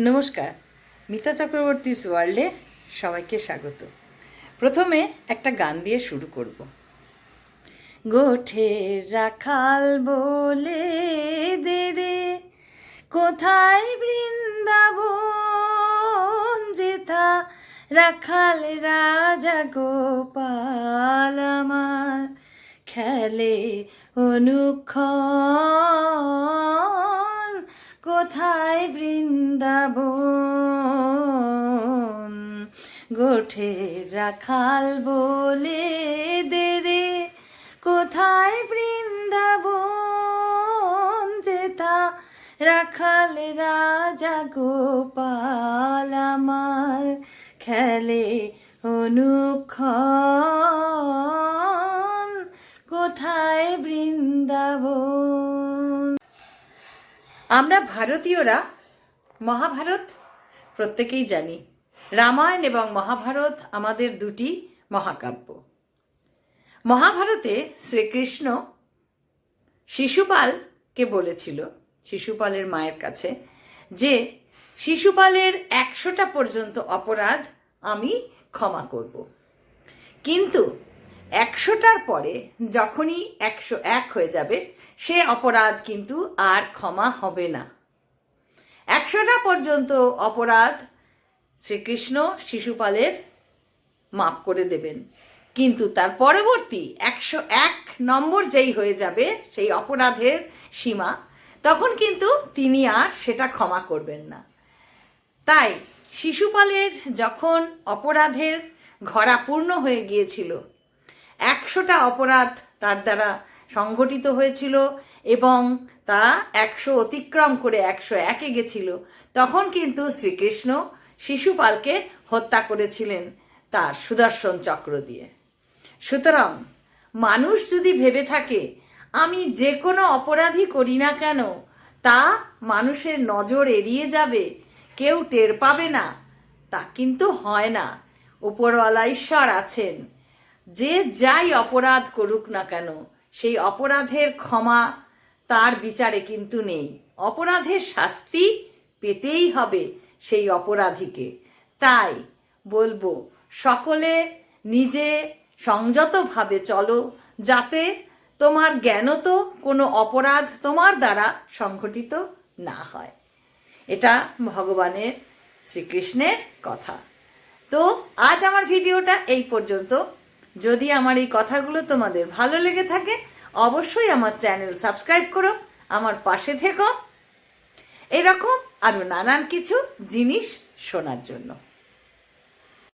নমস্কার, মিতা চক্রবর্তীস ওয়ার্ল্ডে সবাইকে স্বাগত। প্রথমে একটা গান দিয়ে শুরু করব। গোঠের রাখাল বলে দেরে কোথায় বৃন্দাবন যেথা রাখাল রাজা গোপাল আমার খেলে অনুক্ষণ কোথায় বৃন্দাবন গোঠের রাখাল বলে দেরে কোথায় বৃন্দাবন যেথা রাখাল রাজা গোপাল আমার খেলে অনুক্ষণ কোথায় বৃন্দাবন। আমরা ভারতীয়রা মহাভারত প্রত্যেকেই জানি। রামায়ণ এবং মহাভারত আমাদের দুটি মহাকাব্য। মহাভারতে শ্রীকৃষ্ণ শিশুপালকে বলেছিল, শিশুপালের মায়ের কাছে, যে শিশুপালের 100টা পর্যন্ত অপরাধ আমি ক্ষমা করব, কিন্তু 100টার পরে যখনই 101 হয়ে যাবে সে অপরাধ কিন্তু আর ক্ষমা হবে না। 100টা পর্যন্ত অপরাধ শ্রীকৃষ্ণ শিশুপালের মাপ করে দেবেন, কিন্তু তার পরবর্তী 101 নম্বর যেই হয়ে যাবে সেই অপরাধের সীমা, তখন কিন্তু তিনি আর সেটা ক্ষমা করবেন না। তাই শিশুপালের যখন অপরাধের ঘরা পূর্ণ হয়ে গিয়েছিল, 100টা অপরাধ তার দ্বারা সংঘটিত হয়েছিল এবং তা 100 অতিক্রম করে 101-এ গেছিল, তখন কিন্তু শ্রীকৃষ্ণ শিশুপালকে হত্যা করেছিলেন তার সুদর্শন চক্র দিয়ে। সুতরাং মানুষ যদি ভেবে থাকে আমি যে কোনো অপরাধই করি না কেন তা মানুষের নজর এড়িয়ে যাবে, কেউ টের পাবে না, তা কিন্তু হয় না। উপরওয়ালা ঈশ্বর আছেন, যে যাই অপরাধ করুক না কেন সেই অপরাধের ক্ষমা তার বিচারে কিন্তু নেই। অপরাধের শাস্তি পেতেই হবে সেই অপরাধীকে। তাই বলবো, সকলে নিজে সংযতভাবে চলো, যাতে তোমার জ্ঞানত কোনো অপরাধ তোমার দ্বারা সংঘটিত না হয়। এটা ভগবানের শ্রীকৃষ্ণের কথা। তো আজ আমার ভিডিওটা এই পর্যন্ত। যদি আমার এই কথাগুলো তোমাদের ভালো লেগে থাকে অবশ্যই আমার চ্যানেল সাবস্ক্রাইব করো, আমার পাশে থেকো এরকম আরও নানান কিছু জিনিস শোনার জন্য।